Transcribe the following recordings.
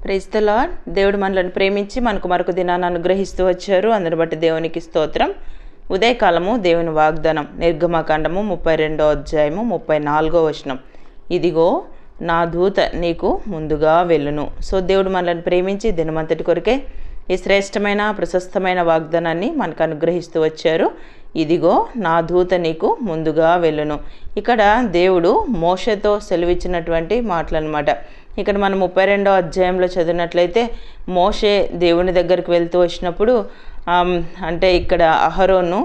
Praise the lord. దేవుడు మనలను ప్రేమించి మనకు మరొక దినాన్ని అనుగ్రహిస్తూ వచ్చారు. అందుని బట్టి దేవునికి స్తోత్రం. ఉదయకాలము దేవుని వాగ్దానం నిర్గమకాండము 32వ అధ్యాయము 34వ వచనం. ఇదిగో నా దూత నీకు ముందుగా వెళ్ళును. సో దేవుడు మనలను ప్రేమించి దినమంతటి కొరకే ఈ శ్రేష్టమైన ప్రశస్తమైన వాగ్దానాన్ని మనకు అనుగ్రహిస్తూ వచ్చారు. ఇదిగో నా దూత నీకు ముందుగా వెళ్ళును. ఇక్కడ దేవుడు మోషేతో సెలవిచ్చినటువంటి మాటలన్నమాట. ఇక్కడ మనం 32వ అధ్యాయంలో చదివినట్లయితే మోషే దేవుని దగ్గరికి వెళ్తూ వచ్చినప్పుడు అంటే ఇక్కడ అహరోను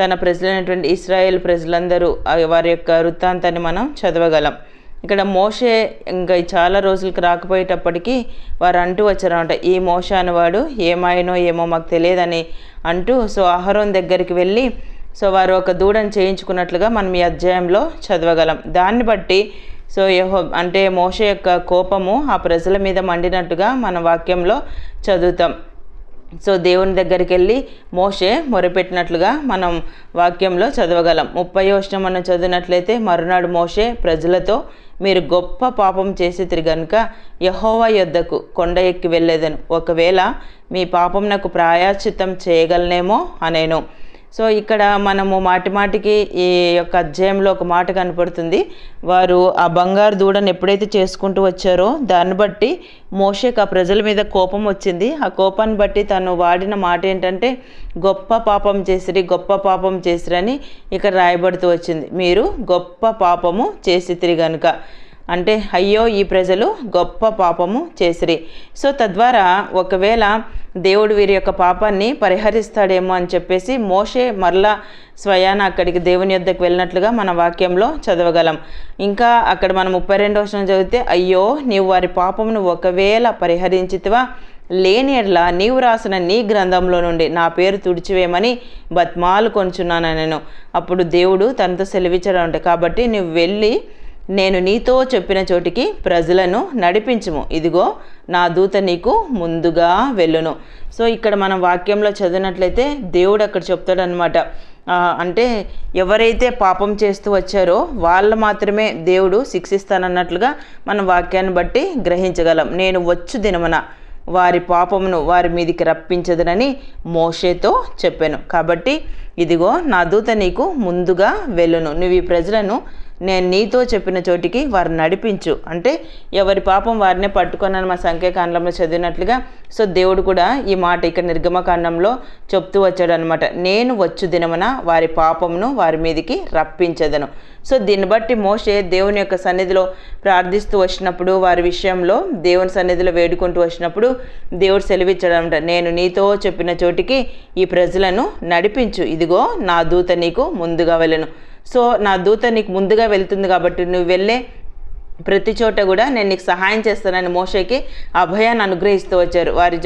తన ప్రజలైనటువంటి ఇశ్రాయేల్ ప్రజలందరూ వారి యొక్క వృత్తాంతాన్ని మనం చదవగలం. ఇక్కడ మోషే ఇంకా చాలా రోజులకు రాకపోయేటప్పటికీ వారు అంటూ వచ్చారన్నమాట, ఈ మోషే అనేవాడు ఏమాయనో ఏమో మాకు తెలియదని అంటూ సో అహరోన్ దగ్గరికి వెళ్ళి సో వారు ఒక దూడను చేయించుకున్నట్లుగా మనం ఈ అధ్యాయంలో చదవగలం. దాన్ని బట్టి సో అంటే మోషే యొక్క కోపము ఆ ప్రజల మీద మండినట్టుగా మన వాక్యంలో చదువుతాం. సో దేవుని దగ్గరికి వెళ్ళి మోషే మొరపెట్టినట్లుగా మనం వాక్యంలో చదవగలం. 30వ వచనం మనం చదివినట్లయితే, మరునాడు మోషే ప్రజలతో, మీరు గొప్ప పాపం చేసితిరి గనుక యెహోవా యొద్దకు కొండ ఎక్కి వెళ్ళేదను, ఒకవేళ మీ పాపం నాకు ప్రాయశ్చిత్తం చేయగలనేమో అనేను. సో ఇక్కడ మనము మాటిమాటికి ఈ యొక్క అధ్యాయంలో ఒక మాట కనపడుతుంది. వారు ఆ బంగారు దూడను ఎప్పుడైతే చేసుకుంటూ వచ్చారో దాన్ని బట్టి మోషేకి ఆ ప్రజల మీద కోపం వచ్చింది. ఆ కోపాన్ని బట్టి తను వాడిన మాట ఏంటంటే గొప్ప పాపం చేసిరని ఇక్కడ రాయబడుతూ వచ్చింది. మీరు గొప్ప పాపము చేసితిరి గనుక అంటే అయ్యో ఈ ప్రజలు గొప్ప పాపము చేసిరి. సో తద్వారా ఒకవేళ దేవుడు వీరి యొక్క పాపాన్ని పరిహరిస్తాడేమో అని చెప్పేసి మోషే మరలా స్వయాన అక్కడికి దేవుని యొద్దకు వెళ్ళినట్లుగా మన వాక్యంలో చదవగలం. ఇంకా అక్కడ మనం 32వ వచనం చదివితే, అయ్యో నీవు వారి పాపమును ఒకవేళ పరిహరించితివా, లేని ఎడ్ల నీవు రాసిన నీ గ్రంథంలో నుండి నా పేరు తుడిచివేయమని బత్మాలు కొనుచున్నాను నేను. అప్పుడు దేవుడు తనతో సెలవిచ్చాడంట, కాబట్టి నువ్వు వెళ్ళి నేను నీతో చెప్పిన చోటికి ప్రజలను నడిపించుము, ఇదిగో నా దూత నీకు ముందుగా వెళ్ళును. సో ఇక్కడ మనం వాక్యంలో చదివినట్లయితే దేవుడు అక్కడ చెప్తాడనమాట, అంటే ఎవరైతే పాపం చేస్తూ వచ్చారో వాళ్ళు మాత్రమే దేవుడు శిక్షిస్తానన్నట్లుగా మనం వాక్యాన్ని బట్టి గ్రహించగలం. నేను వచ్చు దినమున వారి పాపమును వారి మీదికి రప్పించదనని మోషేతో చెప్పాను. కాబట్టి ఇదిగో నా దూత నీకు ముందుగా వెళ్ళును, నువ్వు ఈ ప్రజలను నేను నీతో చెప్పిన చోటికి వారు నడిపించు. అంటే ఎవరి పాపం వారినే పట్టుకొనని మా సంఖ్యాకాండంలో చదివినట్లుగా సో దేవుడు కూడా ఈ మాట ఇక్కడ నిర్గమకాండంలో చెప్తూ వచ్చాడు అనమాట, నేను వచ్చు దినమున వారి పాపమును వారి మీదికి రప్పించదను. సో దీన్ని బట్టి మోషే దేవుని యొక్క సన్నిధిలో ప్రార్థిస్తూ వచ్చినప్పుడు, వారి విషయంలో దేవుని సన్నిధిలో వేడుకుంటూ వచ్చినప్పుడు దేవుడు సెలవిచ్చాడు అనమాట, నేను నీతో చెప్పిన చోటికి ఈ ప్రజలను నడిపించు, ఇదిగో నా దూత నీకు ముందుగా వెళ్ళను. సో నా దూత నీకు ముందుగా వెళ్తుంది కాబట్టి నువ్వు వెళ్ళే ప్రతి చోట కూడా నేను నీకు సహాయం చేస్తానని మోషేకి అభయాన్ని అనుగ్రహిస్తూ వచ్చారు. వారు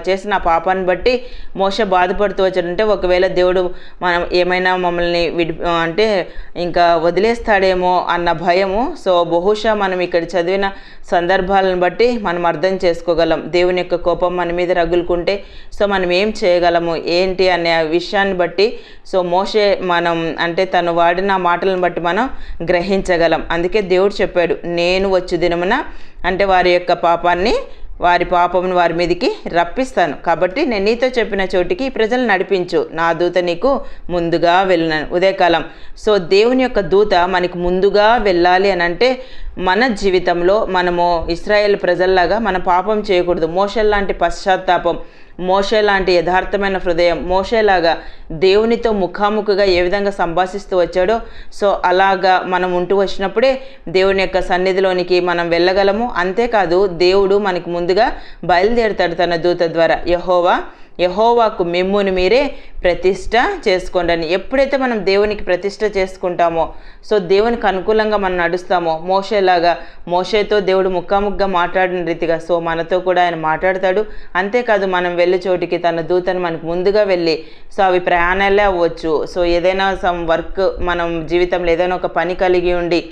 చేసిన పాపాన్ని బట్టి మోషే బాధపడుతూ వచ్చాడు. అంటే ఒకవేళ దేవుడు మనం ఏమైనా మమ్మల్ని అంటే ఇంకా వదిలేస్తాడేమో అన్న భయము. సో బహుశా మనం ఇక్కడ చదివిన సందర్భాలను బట్టి మనం అర్థం చేసుకోగలం. దేవుని యొక్క కోపం మన మీద రగులుకుంటే సో మనం ఏం చేయగలము ఏంటి అనే విషయాన్ని బట్టి సో మోషే మనం అంటే తను వాడిన మాటలను బట్టి మనం గ్రహించగలం. అందుకే దేవుడు చెప్పాడు, నేను వచ్చు దినమున అంటే వారి యొక్క వారి పాపమును వారి మీదికి రప్పిస్తాను, కాబట్టి నేను నీతో చెప్పిన చోటికి ప్రజలు నడిపించు, నా దూత నీకు ముందుగా వెళ్ళినాను. ఉదయకాలం సో దేవుని యొక్క దూత మనకి ముందుగా వెళ్ళాలి అని అంటే మన జీవితంలో మనము ఇశ్రాయేల్ ప్రజల్లాగా మన పాపం చేయకూడదు. మోషే లాంటి పశ్చాత్తాపం, మోషే లాంటి యథార్థమైన హృదయం, మోషేలాగా దేవునితో ముఖాముఖిగా ఏ విధంగా సంభాషిస్తూ వచ్చాడో సో అలాగా మనం ఉంటూ వచ్చినప్పుడే దేవుని యొక్క సన్నిధిలోనికి మనం వెళ్ళగలము. అంతేకాదు దేవుడు మనకి ముందుగా బయలుదేరుతాడు తన దూత ద్వారా. యెహోవాకు మిమ్మును మీరే ప్రతిష్ట చేసుకోండి అని. ఎప్పుడైతే మనం దేవునికి ప్రతిష్ట చేసుకుంటామో సో దేవునికి అనుకూలంగా మనం నడుస్తామో మోషేతో దేవుడు ముఖాముఖిగా మాట్లాడిన రీతిగా సో మనతో కూడా ఆయన మాట్లాడతాడు. అంతేకాదు మనం వెళ్ళే చోటికి తన దూతను మనకు ముందుగా వెళ్ళి సో అవి ప్రయాణాలే అవ్వచ్చు, సో ఏదైనా సమ్ వర్క్ మనం జీవితంలో ఏదైనా ఒక పని కలిగి ఉండి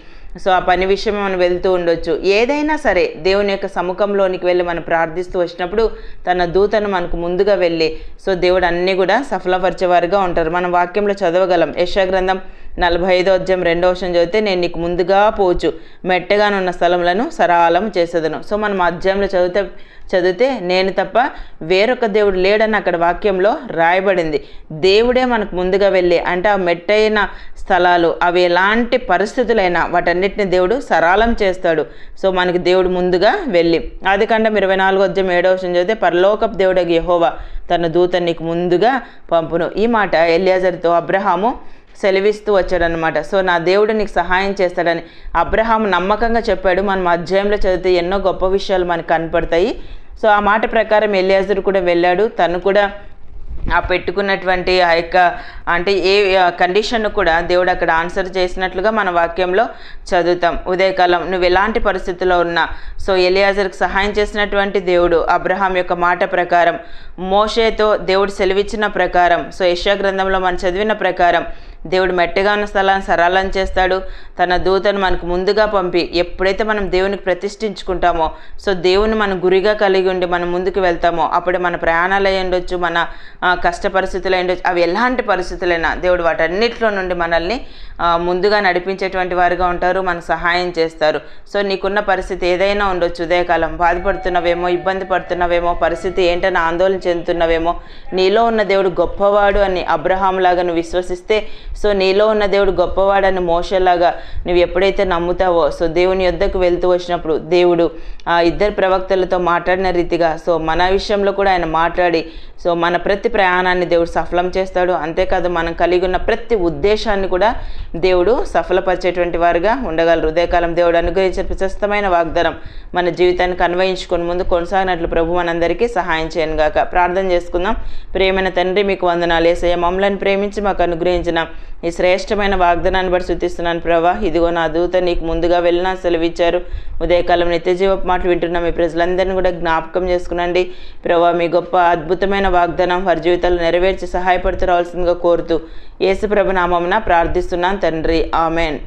సో ఆ పని విషయమే మనం వెళ్తూ ఉండొచ్చు. ఏదైనా సరే దేవుని యొక్క సముఖంలోనికి వెళ్ళి మనం ప్రార్థిస్తూ వచ్చినప్పుడు తన దూతను మనకు ముందుగా వెళ్ళి సో దేవుడు అన్నీ కూడా సఫలపరిచేవారుగా ఉంటారు. మనం వాక్యంలో చదవగలం. యెషయా గ్రంథం 45వ అధ్యాయం 2వ వచనం చదివితే నేను నీకు ముందుగా పోచు మెట్టగానున్న స్థలములను సరళం చేసేదను. సో మనం అధ్యాయంలో చదివితే నేను తప్ప వేరొక దేవుడు లేడని అక్కడ వాక్యంలో రాయబడింది. దేవుడే మనకు ముందుగా వెళ్ళి, అంటే ఆ మెట్టైన స్థలాలు అవి ఎలాంటి పరిస్థితులైనా వాటన్నిటిని దేవుడు సరళం చేస్తాడు. సో మనకి దేవుడు ముందుగా వెళ్ళి, ఆదికాండం 24వ అధ్యాయం 7వ వచనం చదివితే పరలోకపు దేవుడగు యెహోవా తన దూతను నీకు ముందుగా పంపును. ఈ మాట ఎలియాజరుతో అబ్రహాము సెలవిస్తూ వచ్చాడనమాట. సో నా దేవుడు నీకు సహాయం చేస్తాడని అబ్రహాము నమ్మకంగా చెప్పాడు. మనం అధ్యాయంలో చదివితే ఎన్నో గొప్ప విషయాలు మనకు కనపడతాయి. సో ఆ మాట ప్రకారం ఎలియాజరు కూడా వెళ్ళాడు. తను కూడా ఆ పెట్టుకున్నటువంటి ఆ యొక్క అంటే ఏ కండిషన్ను కూడా దేవుడు అక్కడ ఆన్సర్ చేసినట్లుగా మన వాక్యంలో చదువుతాం. ఉదయకాలం నువ్వు ఎలాంటి పరిస్థితుల్లో ఉన్నా, సో ఎలియాజర్కి సహాయం చేసినటువంటి దేవుడు అబ్రహాం యొక్క మాట ప్రకారం, మోషేతో దేవుడు సెలవిచ్చిన ప్రకారం, సో యెషయా గ్రంథంలో మనం చదివిన ప్రకారం దేవుడు మెట్టగా ఉన్న స్థలాన్ని సరళం చేస్తాడు. తన దూతను మనకు ముందుగా పంపి, ఎప్పుడైతే మనం దేవునికి ప్రతిష్ఠించుకుంటామో, సో దేవుని మనం గురిగా కలిగి ఉండి మనం ముందుకు వెళ్తామో, అప్పుడు మన ప్రయాణాలు అయి ఉండొచ్చు, మన కష్ట పరిస్థితులు అయి ఉండొచ్చు, అవి ఎలాంటి పరిస్థితులైనా దేవుడు వాటన్నిటిలో నుండి మనల్ని ముందుగా నడిపించేటువంటి వారుగా ఉంటారు, మనకు సహాయం చేస్తారు. సో నీకున్న పరిస్థితి ఏదైనా ఉండొచ్చు, ఉదయకాలం బాధపడుతున్నవేమో, ఇబ్బంది పడుతున్నవేమో, పరిస్థితి ఏంటని ఆందోళన చెందుతున్నవేమో, నీలో ఉన్న దేవుడు గొప్పవాడు అని అబ్రహాం లాగా నువ్వు విశ్వసిస్తే, సో నీలో ఉన్న దేవుడు గొప్పవాడని మోషేలాగా నువ్వు ఎప్పుడైతే నమ్ముతావో, సో దేవుని యొద్దకు వెళ్తూ వచ్చినప్పుడు దేవుడు ఆ ఇద్దరు ప్రవక్తలతో మాట్లాడిన రీతిగా, సో మన విషయంలో కూడా ఆయన మాట్లాడి, సో మన ప్రతి ప్రయాణాన్ని దేవుడు సఫలం చేస్తాడు. అంతేకాదు మనం కలిగి ఉన్న ప్రతి ఉద్దేశాన్ని కూడా దేవుడు సఫలపరిచేటువంటి వారుగా ఉండగలరు. ఉదయకాలం దేవుడు అనుగ్రహించే ప్రశస్తమైన వాగ్దానం మన జీవితానికి అన్వయించుకొని ముందు కొనసాగినట్లు ప్రభు మనందరికీ సహాయం చేయను గాక. ప్రార్థన చేసుకుందాం. ప్రియమైన తండ్రి, మీకు వందనాలు యేసయ్య. మమ్మల్ని ప్రేమించి మాకు అనుగ్రహించిన ఈ శ్రేష్టమైన వాగ్దానాన్ని బట్టి స్తుతిస్తున్నాను ప్రభా. ఇదిగో నా దూత నీకు ముందుగా వెళ్ళినా సెలవిచ్చారు. ఉదయకాలం నిత్యజీవపు మాటలు వింటున్న మీ ప్రజలందరినీ కూడా జ్ఞాపకం చేసుకునండి ప్రభా. మీ గొప్ప అద్భుతమైన వాగ్దానం వారి జీవితాలు నెరవేర్చి సహాయపడుతూ రావాల్సిందిగా కోరుతూ యేసు ప్రభు నామమున ప్రార్థిస్తున్నాను తండ్రి, ఆమెన్.